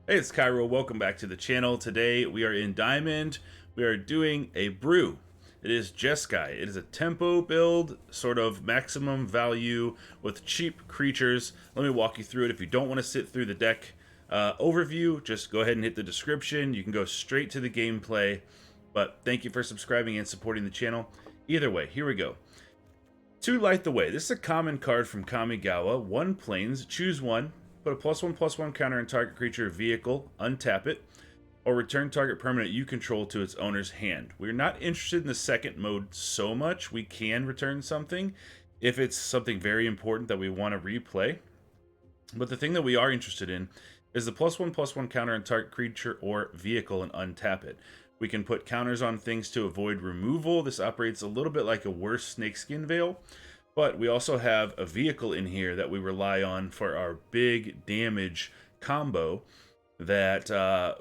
Hey, it's Cairo. Welcome back to the channel. Today we are in Diamond. We are doing a brew. It is Jeskai. It is a tempo build, sort of maximum value with cheap creatures. Let me walk you through it. If you don't want to sit through the deck overview, just go ahead and hit the description. You can go straight to the gameplay. But thank you for subscribing and supporting the channel. Either way, here we go. To Light the Way. This is a common card from Kamigawa. 1 planes, choose one. Put a +1/+1 counter on target creature or vehicle, untap it, or return target permanent you control to its owner's hand. We're not interested in the second mode so much. We can return something if it's something very important that we want to replay. But the thing that we are interested in is the +1/+1 counter on target creature or vehicle and untap it. We can put counters on things to avoid removal. This operates a little bit like a worse Snakeskin Veil. But we also have a vehicle in here that we rely on for our big damage combo that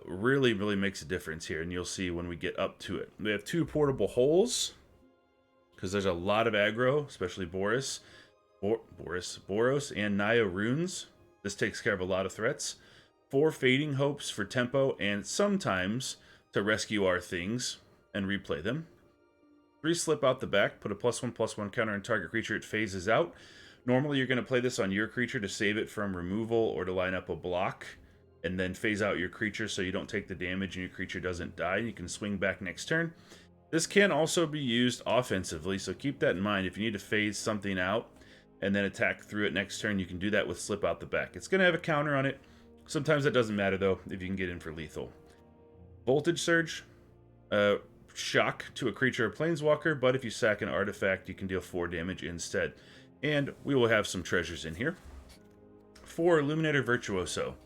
really makes a difference here. And you'll see when we get up to it. We have 2 portable holes because there's a lot of aggro, especially Boros and Naya Runes. This takes care of a lot of threats. 4 Fading Hopes for tempo and sometimes to rescue our things and replay them. 3 Slip Out the Back, put a +1/+1 counter on target creature, it phases out. Normally you're going to play this on your creature to save it from removal or to line up a block and then phase out your creature so you don't take the damage and your creature doesn't die. You can swing back next turn. This can also be used offensively, so keep that in mind. If you need to phase something out and then attack through it next turn, you can do that with Slip Out the Back. It's going to have a counter on it. Sometimes that doesn't matter though if you can get in for lethal. Voltage Surge. Shock to a creature or planeswalker, but if you sack an artifact, you can deal 4 damage instead. And we will have some treasures in here. 4 Illuminator Virtuoso.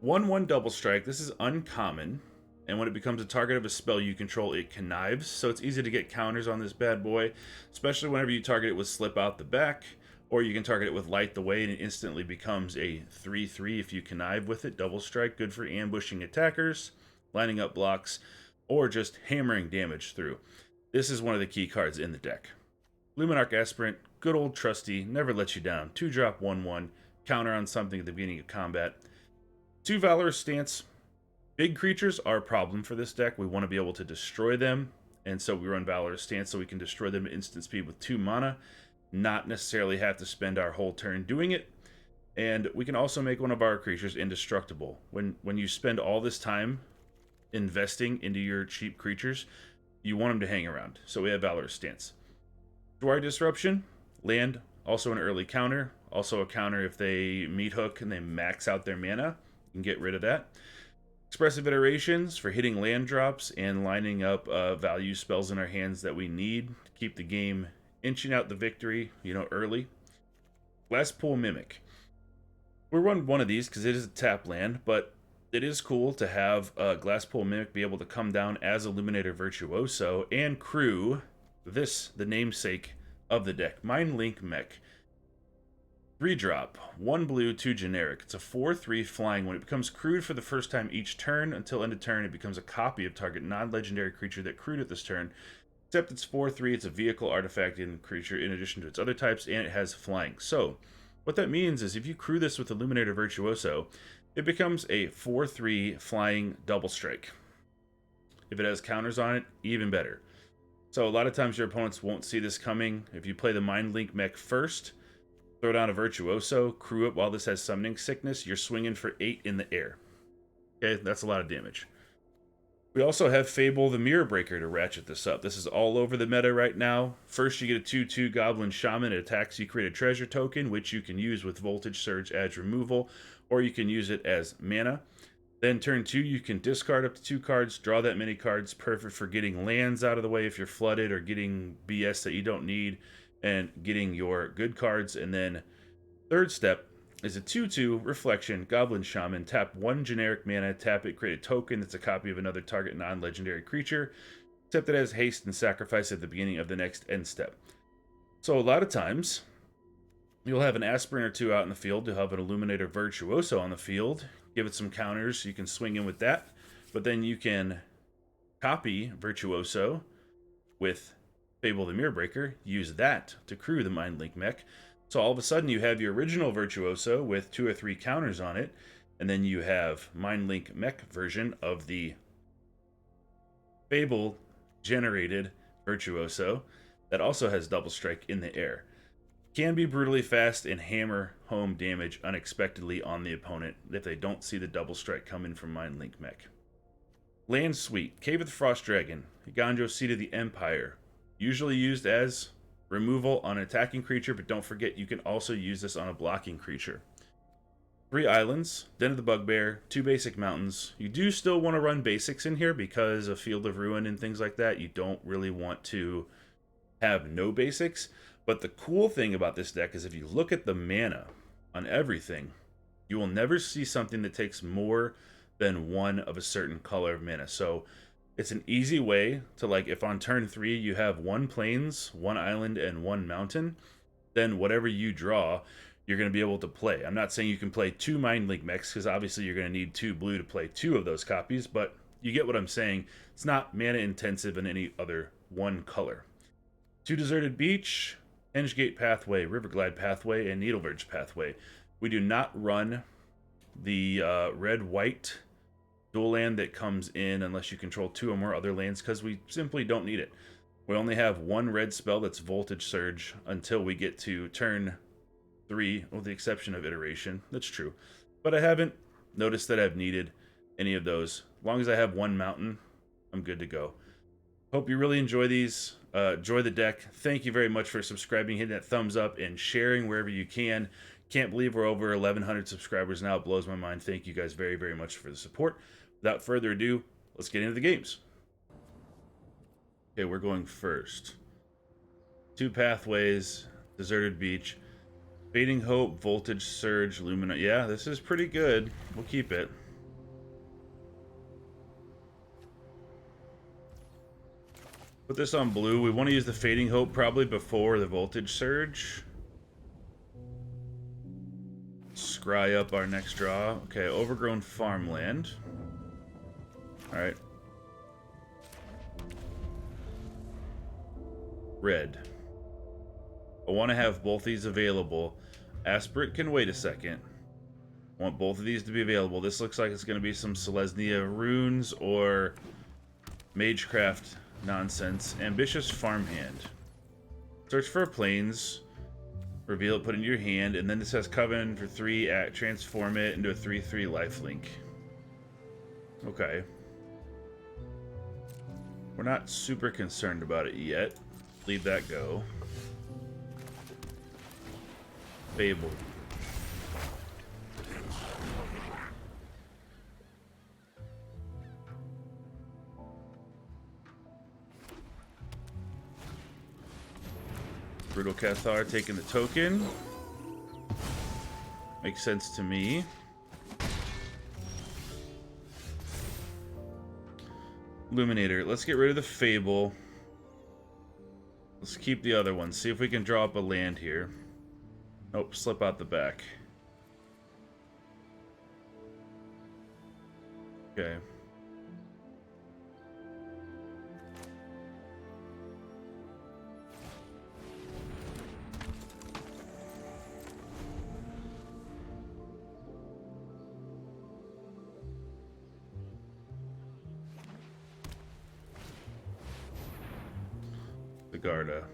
1/1 double strike. This is uncommon, and when it becomes a target of a spell you control, it connives, so it's easy to get counters on this bad boy, especially whenever you target it with Slip Out the Back, or you can target it with Light the Way, and it instantly becomes a 3/3 if you connive with it. Double strike, good for ambushing attackers, lining up blocks, or just hammering damage through. This is one of the key cards in the deck. Luminarch Aspirant, good old trusty, never lets you down. 2-drop 1/1, counter on something at the beginning of combat. 2 Valorous Stance. Big creatures are a problem for this deck. We want to be able to destroy them, and so we run Valorous Stance so we can destroy them at instant speed with 2 mana, not necessarily have to spend our whole turn doing it. And we can also make one of our creatures indestructible. When you spend all this time investing into your cheap creatures, you want them to hang around. So we have Valorous Stance. Dwar Disruption, land, also an early counter, also a counter if they meat hook and they max out their mana. You can get rid of that. Expressive Iterations for hitting land drops and lining up value spells in our hands that we need to keep the game inching out the victory, early. Glasspool Mimic. We run one of these because it is a tap land, but it is cool to have Glasspool Mimic be able to come down as Illuminator Virtuoso and crew this, the namesake of the deck, Mindlink Mech. 3-drop, 1 blue, 2 generic. It's a 4/3 flying. When it becomes crewed for the first time each turn, until end of turn, it becomes a copy of target non-legendary creature that crewed at this turn. Except it's 4/3, it's a vehicle, artifact, and creature in addition to its other types, and it has flying. So, what that means is if you crew this with Illuminator Virtuoso, it becomes a 4/3 flying double strike. If it has counters on it, even better. So a lot of times your opponents won't see this coming. If you play the Mindlink Mech first, throw down a Virtuoso, crew it while this has Summoning Sickness, you're swinging for 8 in the air. Okay, that's a lot of damage. We also have Fable the Mirror Breaker to ratchet this up. This is all over the meta right now. First, you get a 2/2 Goblin Shaman. It attacks, you create a treasure token, which you can use with Voltage Surge as removal, or you can use it as mana. Then turn 2, you can discard up to 2 cards, draw that many cards, perfect for getting lands out of the way if you're flooded, or getting BS that you don't need, and getting your good cards. And then third step is a 2/2 Reflection, Goblin Shaman. Tap 1 generic mana, tap it, create a token that's a copy of another target non-legendary creature, except it has haste and sacrifice at the beginning of the next end step. So a lot of times, you'll have an Aspirant or 2 out in the field. You'll have an Illuminator Virtuoso on the field. Give it some counters. You can swing in with that. But then you can copy Virtuoso with Fable the Mirror Breaker. Use that to crew the Mindlink Mech. So all of a sudden you have your original Virtuoso with 2 or 3 counters on it, And then you have Mindlink Mech version of the Fable generated Virtuoso that also has double strike in the air. Can be brutally fast and hammer home damage unexpectedly on the opponent if they don't see the double strike coming from Mindlink Mech. Land Suite, Cave of the Frost Dragon, Ganjo Seat of the Empire. Usually used as removal on an attacking creature, but don't forget you can also use this on a blocking creature. 3 islands, Den of the Bugbear, 2 basic mountains. You do still want to run basics in here because of Field of Ruin and things like that. You don't really want to have no basics. But the cool thing about this deck is if you look at the mana on everything, you will never see something that takes more than one of a certain color of mana. So it's an easy way to, like, if on turn 3 you have 1 plains, 1 island, and 1 mountain, then whatever you draw, you're going to be able to play. I'm not saying you can play 2 Mindlink Mechs, because obviously you're going to need 2 blue to play 2 of those copies, but you get what I'm saying. It's not mana intensive in any other one color. 2 Deserted Beach, Hengegate Pathway, Riverglide Pathway, and Needleverge Pathway. We do not run the red-white dual land that comes in unless you control 2 or more other lands, because we simply don't need it. We only have 1 red spell that's Voltage Surge until we get to turn 3, with the exception of Iteration. That's true. But I haven't noticed that I've needed any of those. As long as I have 1 mountain, I'm good to go. Hope you really enjoy these. Enjoy the deck. Thank you very much for subscribing, hitting that thumbs up, and sharing wherever you can. Can't believe we're over 1,100 subscribers now. It blows my mind. Thank you guys very, very much for the support. Without further ado, let's get into the games. Okay, we're going first. 2 Pathways, Deserted Beach, Fading Hope, Voltage Surge, Lumina. Yeah, this is pretty good. We'll keep it. Put this on blue. We want to use the Fading Hope probably before the Voltage Surge. Scry up our next draw. Okay, Overgrown Farmland. Alright. Red. I want to have both these available. Aspirate can wait a second. I want both of these to be available. This looks like it's going to be some Selesnya Runes or Magecraft nonsense. Ambitious Farmhand. Search for plains. Reveal it, put it into your hand, and then this has Covenant for 3, transform it into a 3/3 lifelink. Okay. We're not super concerned about it yet. Leave that go. Fable. Brutal Cathar taking the token. Makes sense to me. Illuminator. Let's get rid of the Fable. Let's keep the other one. See if we can draw up a land here. Nope, slip out the back. Okay. Garda.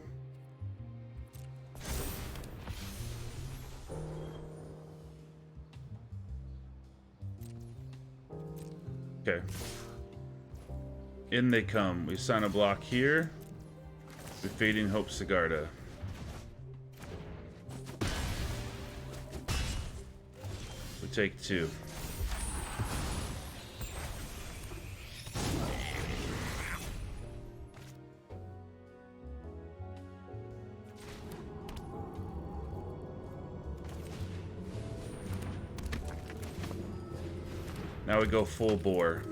Okay. In they come. We sign a block here. We Fading Hope Sigarda. We take 2. Now we go full bore.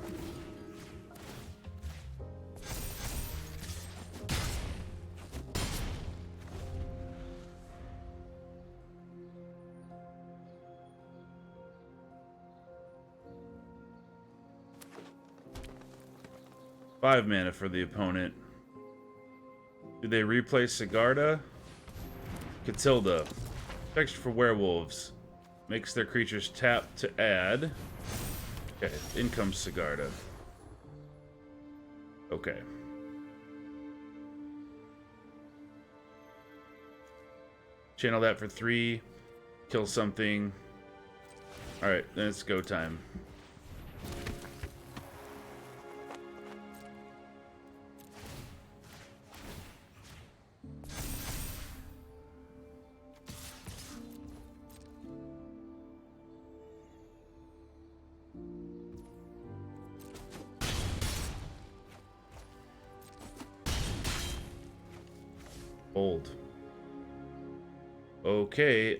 Five mana for the opponent. Do they replay Sigarda? Catilda. Protection for werewolves. Makes their creatures tap to add. Okay, in comes Sigarda. Okay. Channel that for 3. Kill something. Alright, then it's go time. Old. Okay,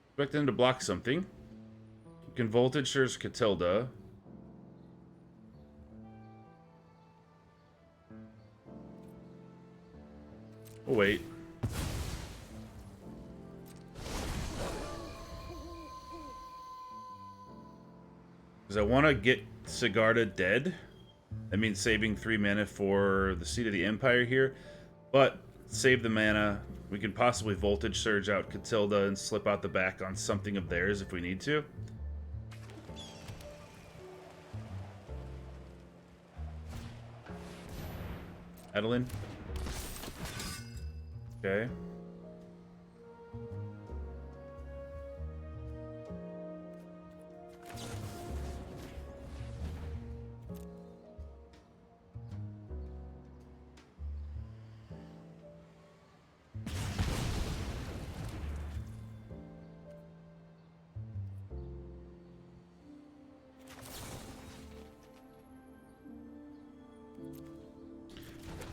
expect them to block something. You can Voltage Surge Catilda. Oh, wait. Because I want to get Sigarda dead. That means saving 3 mana for the Seat of the Empire here. But save the mana. We can possibly Voltage Surge out Catilda and slip out the back on something of theirs if we need to. Adeline. Okay.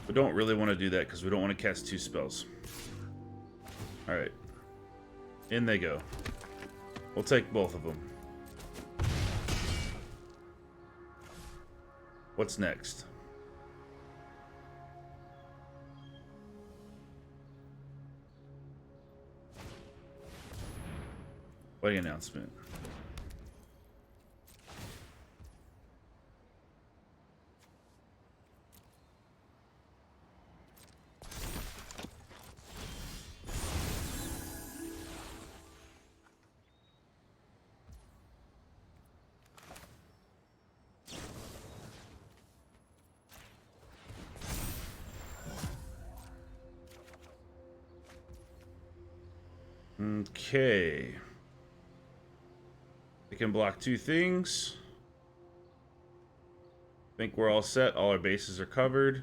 We don't really want to do that because we don't want to cast 2 spells. Alright. In they go. We'll take both of them. What's next? Wedding announcement. Okay. They can block 2 things. I think we're all set. All our bases are covered.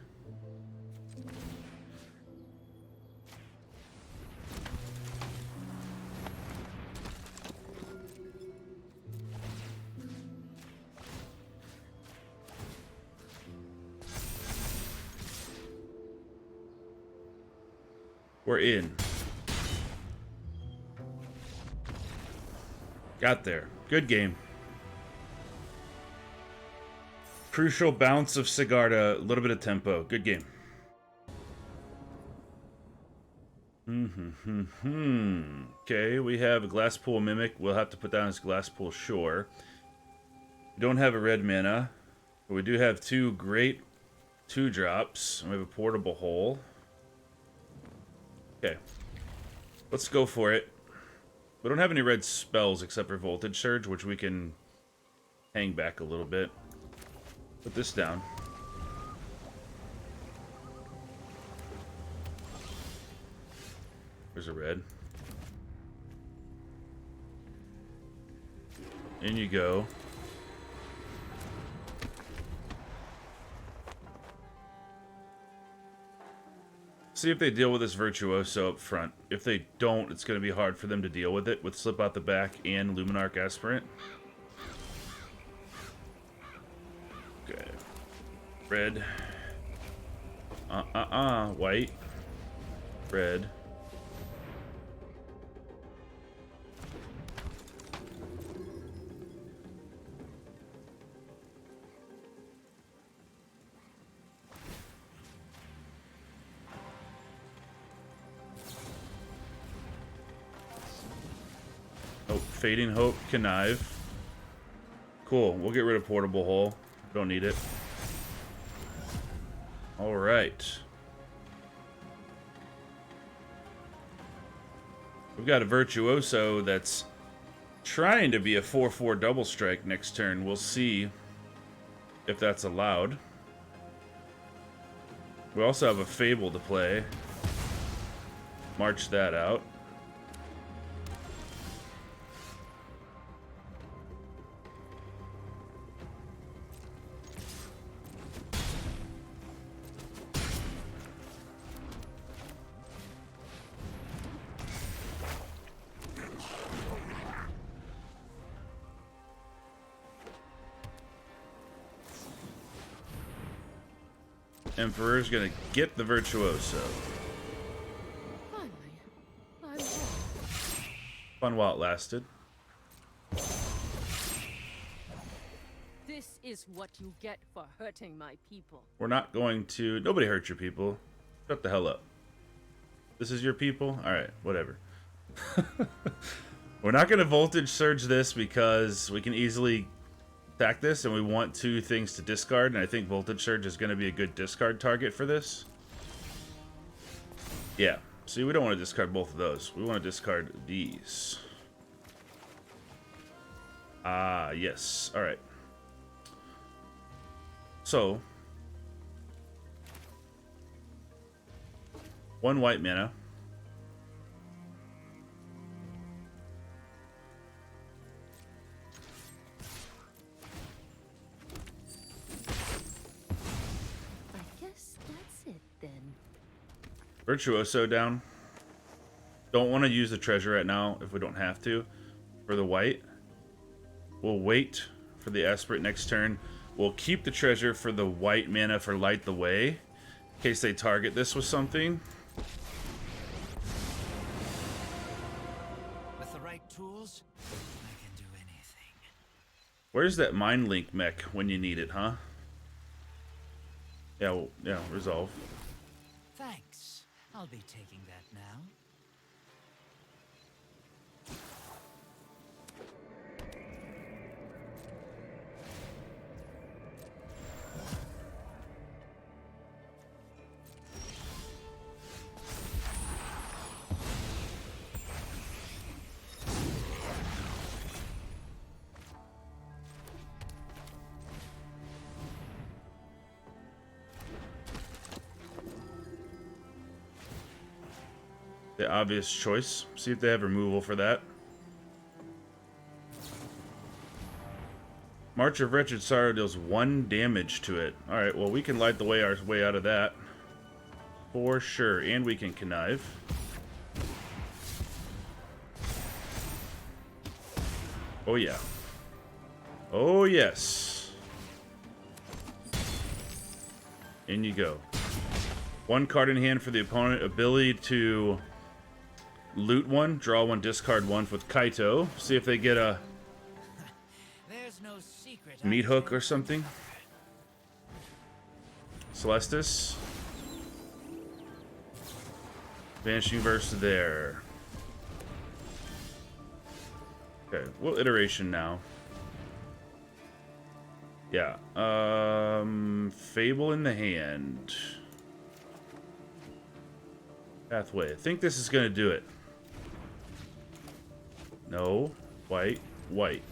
We're in. Got there. Good game. Crucial bounce of Sigarda. A little bit of tempo. Good game. Okay, we have a Glasspool Mimic. We'll have to put down as Glasspool Shore. We don't have a red mana, but we do have 2 great 2-drops. We have a Portable Hole. Okay. Let's go for it. We don't have any red spells except for Voltage Surge, which we can hang back a little bit. Put this down. There's a red. In you go. See if they deal with this Virtuoso up front. If they don't, it's going to be hard for them to deal with it with Slip Out the Back and Luminarch Aspirant. Okay. Red. White. Red. Oh, Fading Hope, Connive. Cool, we'll get rid of Portable Hole. Don't need it. Alright. We've got a Virtuoso that's trying to be a 4/4 double strike next turn. We'll see if that's allowed. We also have a Fable to play. March that out. Emperor's gonna get the Virtuoso. Finally, I'm home. Fun while it lasted. This is what you get for hurting my people. We're not going to... Nobody hurt your people. Shut the hell up. This is your people? Alright, whatever. We're not going to Voltage Surge this because we can easily attack this, and we want two things to discard, and I think Voltage Surge is going to be a good discard target for this. Yeah, see, we don't want to discard both of those. We want to discard these. Ah, yes. Alright. So, 1 white mana. I guess that's it then. Virtuoso down. Don't want to use the treasure right now if we don't have to for the white. We'll wait for the Aspirate next turn. We'll keep the treasure for the white mana for Light the Way, in case they target this with something. With the right tools, I can do anything. Where's that Mindlink Mech when you need it, huh? Yeah, resolve. Thanks. I'll be taking that now. The obvious choice. See if they have removal for that. March of Wretched Sorrow deals 1 damage to it. Alright, well, we can light the way our way out of that. For sure. And we can connive. Oh, yeah. Oh, yes. In you go. 1 card in hand for the opponent. Ability to loot 1, draw 1, discard 1 with Kaito. See if they get a There's no secret meat hook or something. Celestis. Vanishing Verse there. Okay, we'll iteration now. Yeah. Fable in the hand. Pathway. I think this is gonna do it. No. White. White.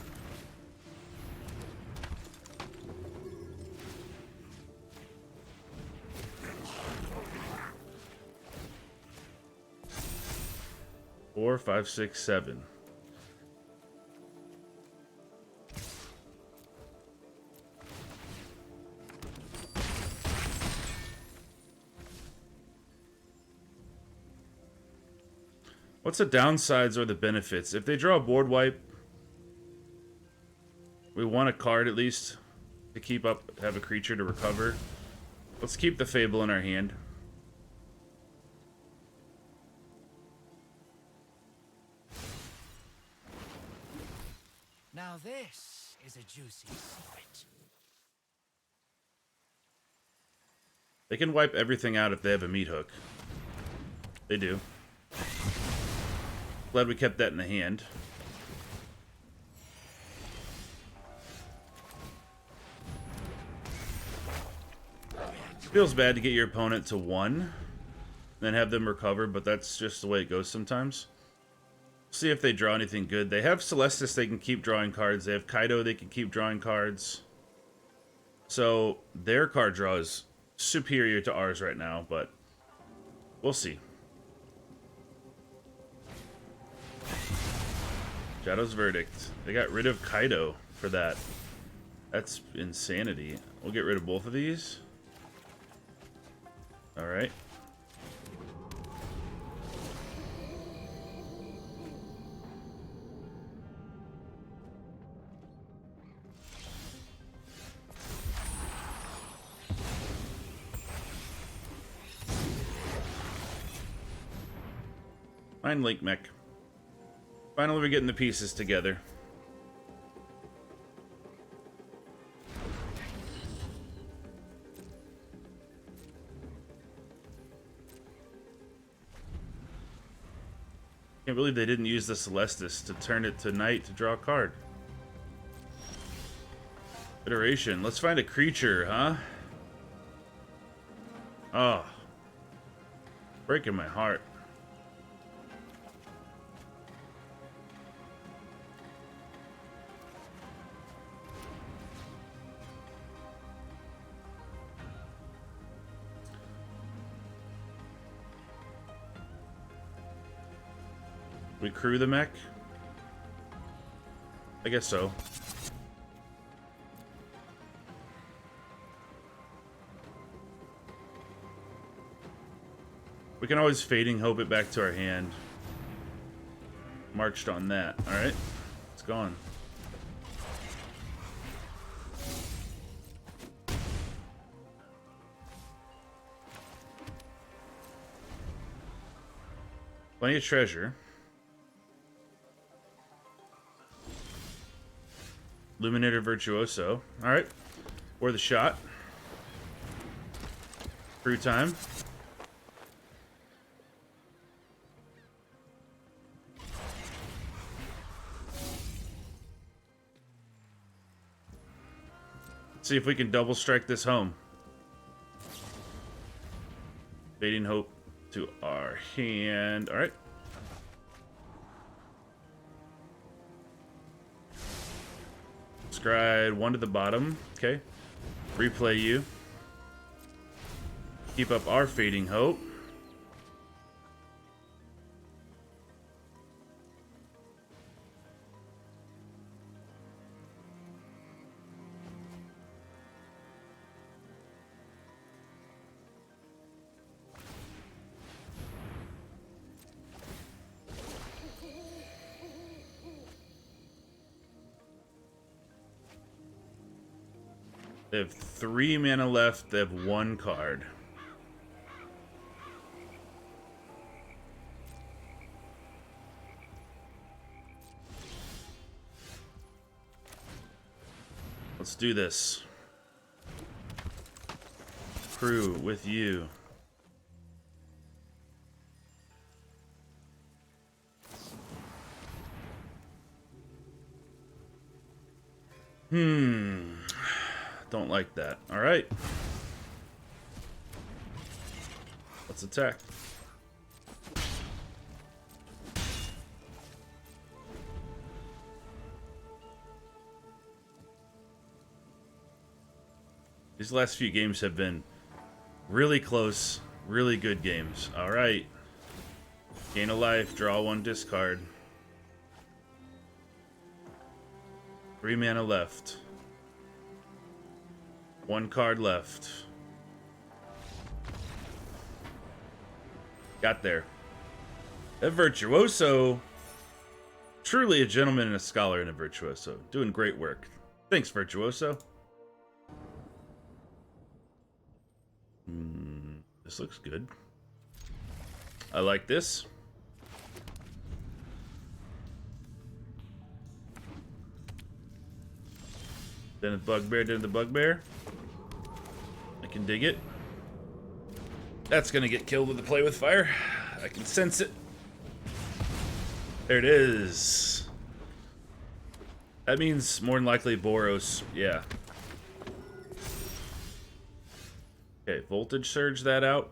Four, 5, 6, 7. What's the downsides or the benefits? If they draw a board wipe, we want a card at least to keep up, have a creature to recover. Let's keep the Fable in our hand. Now this is a juicy secret. They can wipe everything out if they have a meat hook. They do. Glad we kept that in the hand. Feels bad to get your opponent to 1, then have them recover, but that's just the way it goes sometimes. See if they draw anything good. They have Celestis, they can keep drawing cards. They have Kaido, they can keep drawing cards. So their card draw is superior to ours right now, but we'll see. Shadow's Verdict. They got rid of Kaido for that. That's insanity. We'll get rid of both of these. Alright. Mindlink Mech. Finally, we're getting the pieces together. Can't believe they didn't use the Celestis to turn it to night to draw a card. Iteration. Let's find a creature, huh? Oh. Breaking my heart. We crew the mech? I guess so. We can always Fading Hope it back to our hand. Marched on that. Alright. It's gone. Plenty of treasure. Illuminator Virtuoso. Alright. Worth a shot. Crew time. Let's see if we can double strike this home. Fading Hope to our hand. Alright. Scry one to the bottom. Okay. Replay you. Keep up our Fading Hope. They have 3 mana left. They have 1 card. Let's do this. Crew with you. Don't like that. Alright. Let's attack. These last few games have been really close, really good games. Alright. Gain a life, draw 1, discard. 3 mana left. 1 card left. Got there. That Virtuoso. Truly a gentleman and a scholar in a Virtuoso. Doing great work. Thanks, Virtuoso. This looks good. I like this. Then the bugbear, then the bugbear. I can dig it. That's gonna get killed with the play with fire. I can sense it. There it is. That means more than likely Boros. Yeah. Okay, voltage surge that out.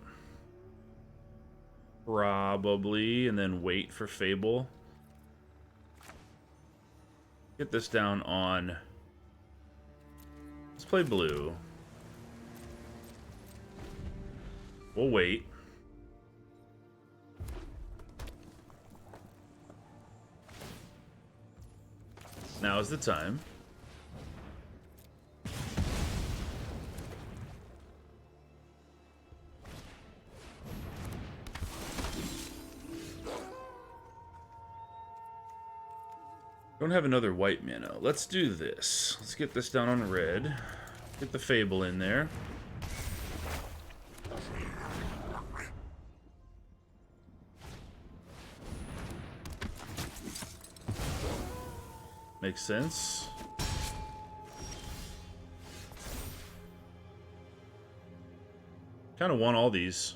Probably, and then wait for Fable. Get this down on... Let's play blue. We'll wait. Now is the time. Don't have another white mana. Let's do this. Let's get this down on red. Get the Fable in there. Makes sense. Kind of want all these.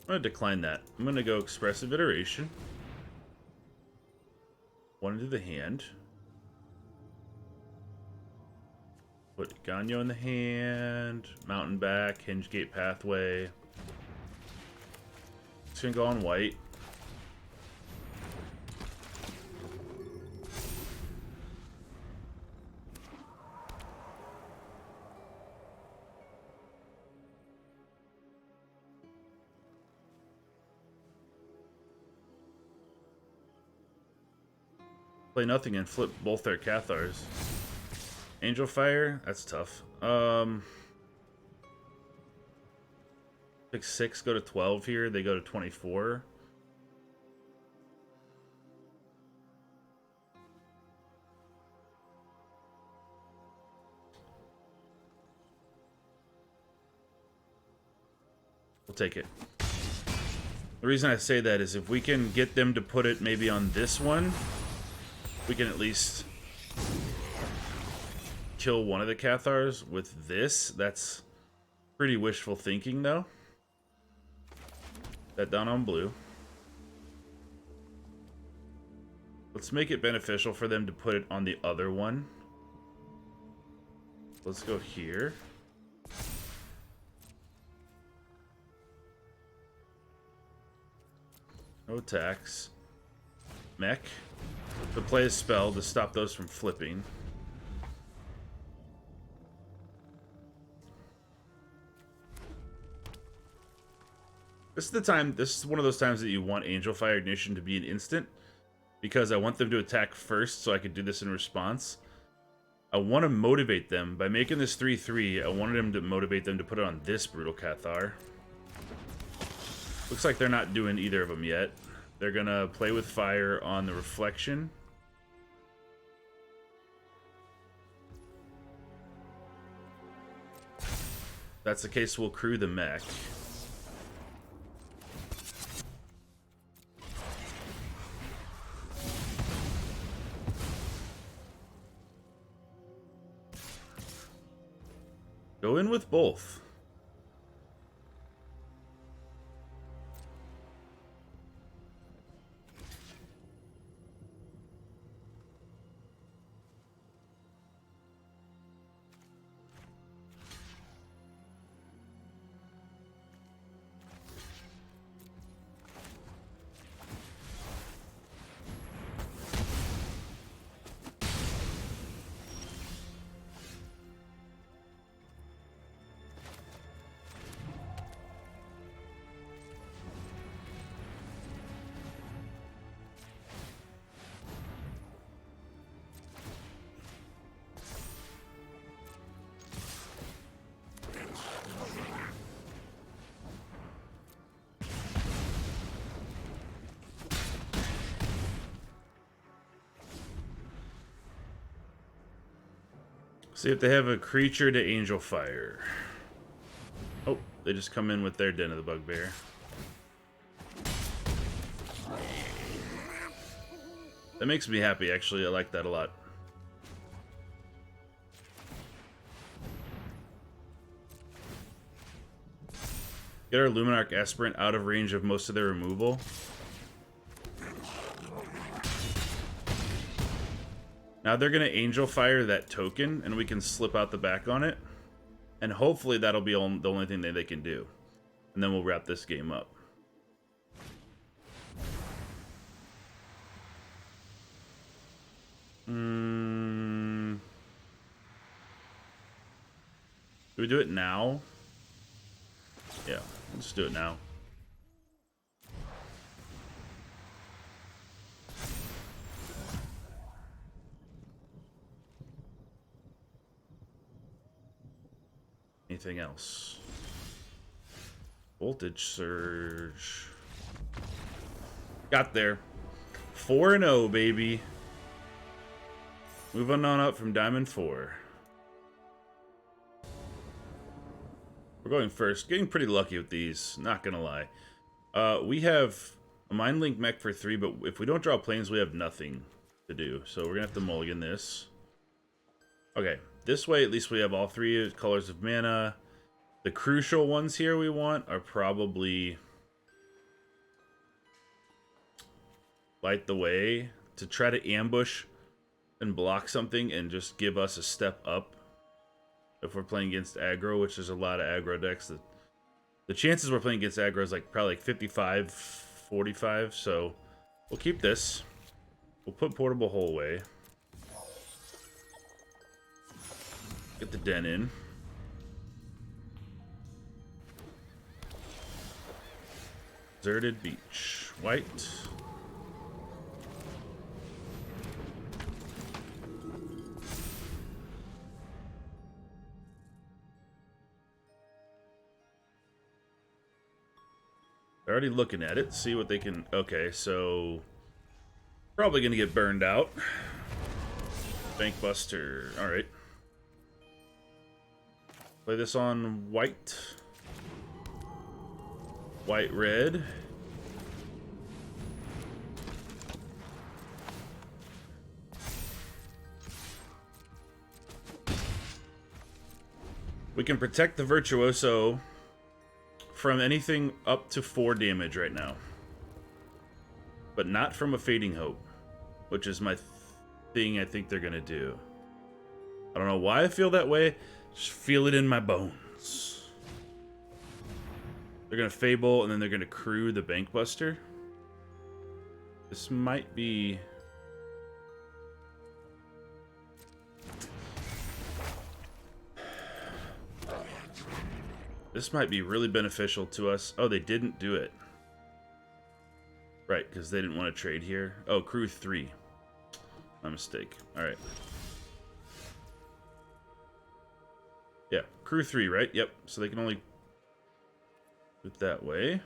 I'm going to decline that. I'm going to go Expressive Iteration. One into the hand. Put Ganyo in the hand. Mountain back. Hinge Gate Pathway. It's going to go on white. Play nothing and flip both their Cathars. Angel Fire? That's tough. Pick 6, go to 12 here. They go to 24. We'll take it. The reason I say that is if we can get them to put it maybe on this one, we can at least kill one of the Cathars with this. That's pretty wishful thinking, though. That down on blue. Let's make it beneficial for them to put it on the other one. Let's go here. No attacks. Mech. To play a spell to stop those from flipping. This is the time, this is one of those times that you want Angel Fire Ignition to be an instant, because I want them to attack first so I could do this in response. I want to motivate them. By making this 3/3, I wanted them to motivate them to put it on this Brutal Cathar. Looks like they're not doing either of them yet. They're gonna play with fire on the Reflection. If that's the case, we'll crew the Mech. Go in with both. See if they have a creature to Angel Fire. Oh, they just come in with their Den of the Bugbear. That makes me happy, actually. I like that a lot. Get our Luminarch Aspirant out of range of most of their removal. Now they're going to Angel Fire that token, and we can slip out the back on it. And hopefully that'll be the only thing that they can do. And then we'll wrap this game up. Do we do it now? Yeah, let's do it now. Anything else? Voltage surge. Got there. 4-0, baby. Moving on up from Diamond 4. We're going first. Getting pretty lucky with these, not gonna lie. We have a Mindlink Mech for 3, but if we don't draw planes, we have nothing to do. So we're gonna have to mulligan this. Okay, this way at least we have all 3 colors of mana. The crucial ones here we want are probably Light the Way to try to ambush and block something and just give us a step up if we're playing against aggro, which is a lot of aggro decks. The chances we're playing against aggro is like probably like 55, 45, so we'll keep this. We'll put Portable Hole away. Get the den in. Deserted Beach. White. They're already looking at it. See what they can... Okay, so... Probably going to get burned out. Bankbuster. Alright. Play this on white. White, red. We can protect the Virtuoso from anything up to 4 damage right now. But not from a Fading Hope, which is my thing I think they're going to do. I don't know why I feel that way. Just feel it in my bones. They're going to Fable, and then they're going to crew the Bankbuster. This might be... This might be really beneficial to us. Oh, they didn't do it. Right, because they didn't want to trade here. Oh, crew 3. My mistake. Alright. Yeah, crew 3, right? Yep, so they can only... do it that way.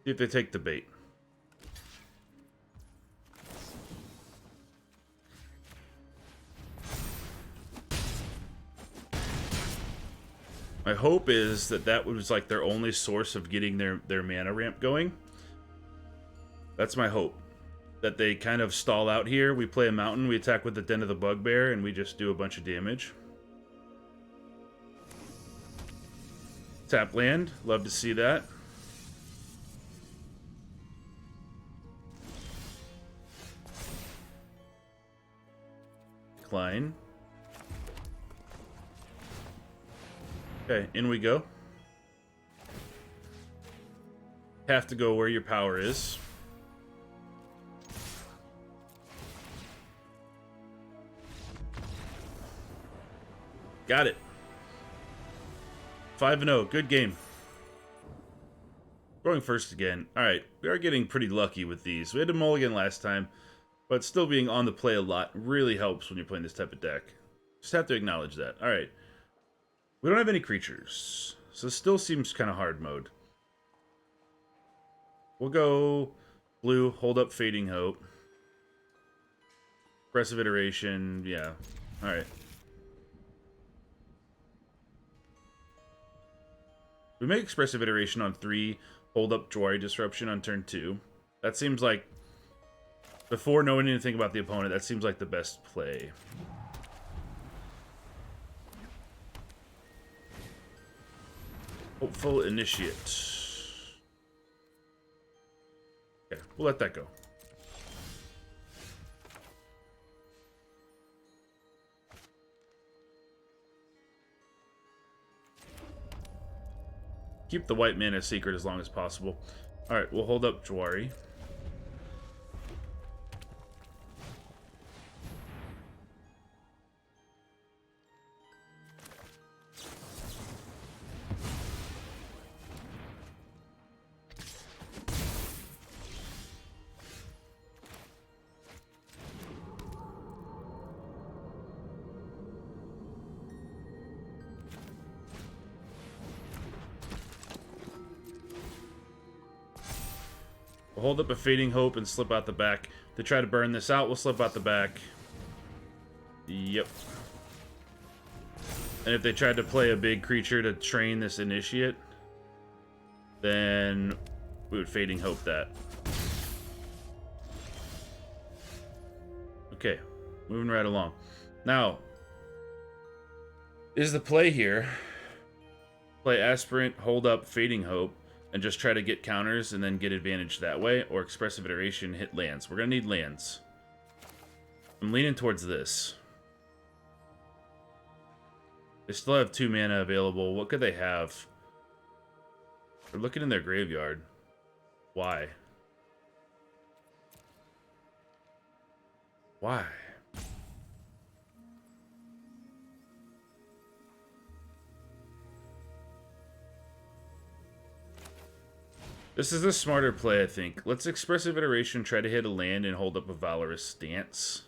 See if they take the bait. My hope is that that was like their only source of getting their mana ramp going. That's my hope. That they kind of stall out here. We play a mountain, we attack with the Den of the Bugbear, and we just do a bunch of damage. Tap land. Love to see that. Decline. Okay, in we go. Have to go where your power is. Got it. 5-0. Good game. Going first again. Alright, we are getting pretty lucky with these. We had a mulligan last time, but still being on the play a lot really helps when you're playing this type of deck. Just have to acknowledge that. Alright. We don't have any creatures, so this still seems kind of hard mode. We'll go blue, hold up Fading Hope. Aggressive Iteration, yeah. Alright. We make Expressive Iteration on 3, hold up Jwari Disruption on turn 2. That seems like, before knowing anything about the opponent, that seems like the best play. Hopeful Initiate. Okay, we'll let that go. Keep the white mana secret as long as possible. Alright, we'll hold up Jwari. We'll hold up a Fading Hope and slip out the back. If they try to burn this out, we'll slip out the back. Yep. And if they tried to play a big creature to train this Initiate, then we would Fading Hope that. Okay, moving right along. Now, is the play here, play Aspirant, hold up, Fading Hope, and just try to get counters and then get advantage that way, or Expressive Iteration, hit lands. We're going to need lands. I'm leaning towards this. They still have 2 mana available. What could they have? They're looking in their graveyard. Why? Why? This is the smarter play, I think. Let's Expressive Iteration, try to hit a land, and hold up a Valorous Stance.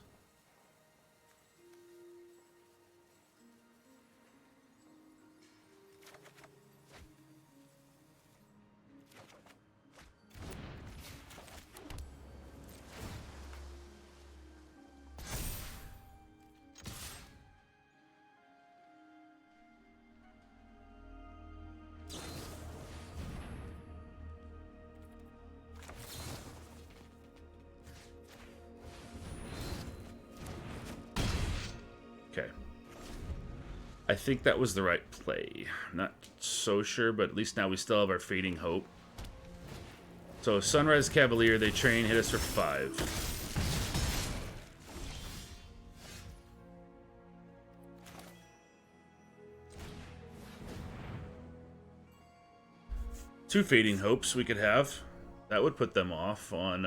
Okay. I think that was the right play. I'm not so sure, but at least now we still have our Fading Hope. So Sunrise Cavalier, they train, hit us for 5. Two Fading Hopes we could have. That would put them off on,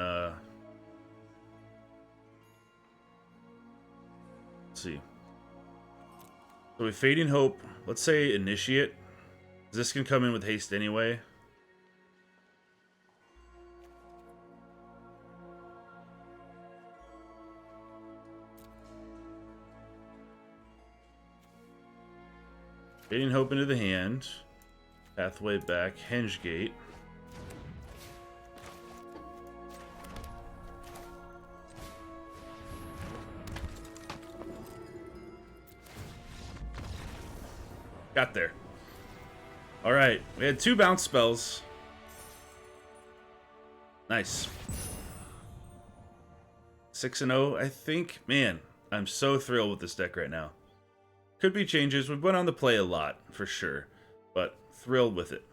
let's see. So we Fading Hope, let's say Initiate. This can come in with haste anyway. Fading Hope into the hand. Pathway back, Henge Gate. Got there. Alright, we had 2 bounce spells. Nice. 6-0, I think. Man, I'm so thrilled with this deck right now. Could be changes. We've went on the play a lot, for sure. But thrilled with it.